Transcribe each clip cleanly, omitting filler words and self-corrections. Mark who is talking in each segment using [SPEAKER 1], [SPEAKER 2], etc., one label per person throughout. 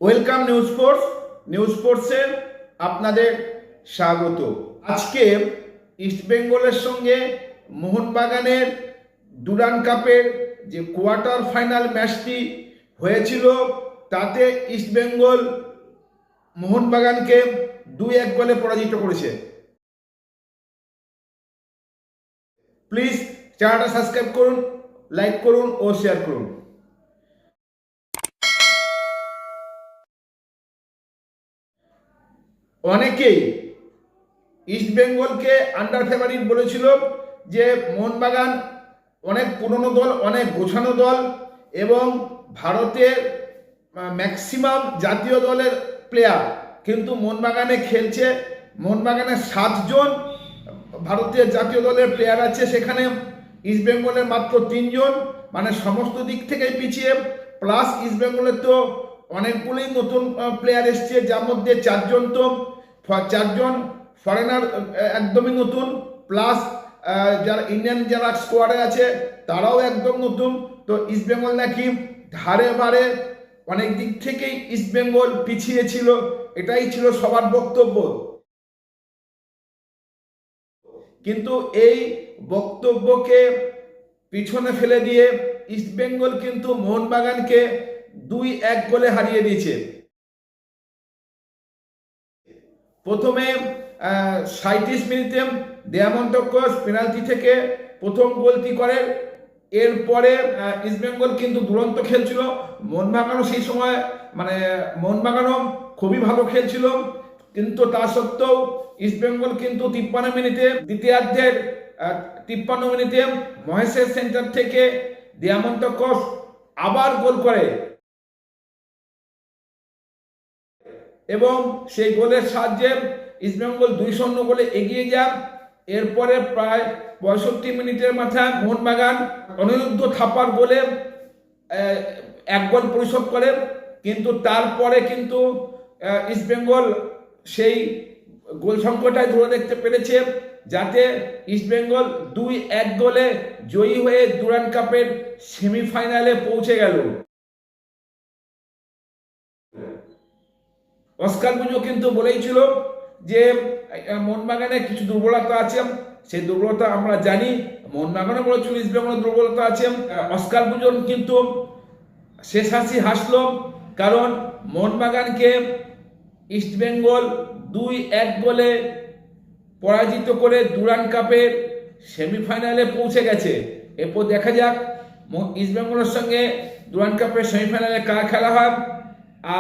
[SPEAKER 1] Welcome news ফোর্সে আপনাদের স্বাগত। আজকে ইস্টবেঙ্গলের সঙ্গে মোহনবাগানের ডুরান্ড কাপের যে কোয়ার্টার ফাইনাল ম্যাচটি হয়েছিল তাতে ইস্টবেঙ্গল মোহনবাগানকে 2-1 গোলে পরাজিত করেছে। প্লিজ চ্যানেলটা সাবস্ক্রাইব করুন, লাইক করুন ও শেয়ার করুন। অনেকেই ইস্টবেঙ্গলকে আন্ডার ফেভারিট বলেছিল যে মোহনবাগান অনেক পুরনো দল, অনেক গোছানো দল এবং ভারতের ম্যাক্সিমাম জাতীয় দলের প্লেয়ার কিন্তু মোহনবাগানে খেলছে। মোহনবাগানের 7 জন ভারতীয় জাতীয় দলের প্লেয়ার আছে, সেখানে ইস্টবেঙ্গলের মাত্র 3 জন, মানে সমস্ত দিক থেকেই পিছিয়ে। প্লাস ইস্টবেঙ্গলের তো অনেকগুলোই নতুন প্লেয়ার এসছে, যার মধ্যে 4 জন ফরেনার একদমই নতুন, প্লাস যারা ইন্ডিয়ান যারা স্কোয়াডে আছে তারাও একদম নতুন। তো ইস্টবেঙ্গল নাকি ধারে বারে অনেক দিক থেকেই ইস্টবেঙ্গল পিছিয়ে ছিল, এটাই ছিল সবার বক্তব্য। কিন্তু এই বক্তব্যকে পিছনে ফেলে দিয়ে ইস্টবেঙ্গল কিন্তু মোহনবাগানকে 2-1 গোলে হারিয়ে দিয়েছে। প্রথমে 37 মিনিটে দেয়ামন্তকর পেনাল্টি থেকে প্রথম গোলটি করে। এরপরে ইস্টবেঙ্গল কিন্তু দুরন্ত খেলছিল, মোহনবাগানও সেই সময় মোহনবাগানও খুবই ভালো খেলছিল, কিন্তু তা সত্ত্বেও ইস্টবেঙ্গল কিন্তু 53 মিনিটে দ্বিতীয়ার্ধের 53 মিনিটে মহেশের সেন্টার থেকে দেয়ামন্তকর আবার গোল করে এবং সেই গোলের সাহায্যে ইস্টবেঙ্গল 2-0 গোলে এগিয়ে যায়। এরপরে প্রায় 65 মিনিটের মাথায় মোহনবাগান অনিরুদ্ধ থাপার গোলে 1 গোল পরিশোধ করে, কিন্তু তারপরে কিন্তু ইস্টবেঙ্গল সেই গোল সংখ্যাটাই ধরে দেখতে পেরেছে, যাতে ইস্টবেঙ্গল 2-1 গোলে জয়ী হয়ে ডুরান্ড কাপের সেমিফাইনালে পৌঁছে গেল। অস্কার বুজো কিন্তু বলেইছিল যে মোহনবাগানে কিছু দুর্বলতা আছে, সেই দুর্বলতা আমরা জানি। মোহনবাগানও বলেছিল ইস্টবেঙ্গলের দুর্বলতা আছে। অস্কার বুজো কিন্তু শেষ হাসি হাসলো, কারণ মোহনবাগানকে ইস্টবেঙ্গল 2-1 গোলে পরাজিত করে ডুরান্ড কাপের সেমিফাইনালে পৌঁছে গেছে। এরপর দেখা যাক ইস্টবেঙ্গলের সঙ্গে ডুরান্ড কাপের সেমিফাইনালে কারা খেলা হয়।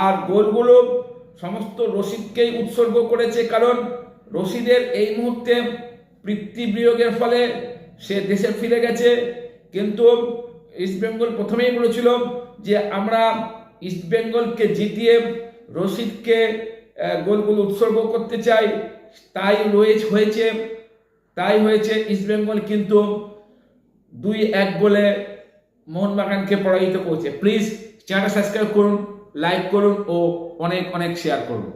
[SPEAKER 1] আর গোলগুলো সমস্ত রশিদকেই উৎসর্গ করেছে, কারণ রশিদের এই মুহূর্তে পিতৃবিয়োগের ফলে সে দেশে ফিরে গেছে। কিন্তু ইস্টবেঙ্গল প্রথমেই বলেছিল যে আমরা ইস্টবেঙ্গলকে জিতিয়ে রশিদকে গোলগুলো উৎসর্গ করতে চাই, তাই হয়েছে। ইস্টবেঙ্গল কিন্তু 2-1 গোলে মোহনবাগানকে পরাজিত করেছে। প্লিজ চ্যানেলটা সাবস্ক্রাইব করুন, লাইক করুন ও অনেক শেয়ার করুন।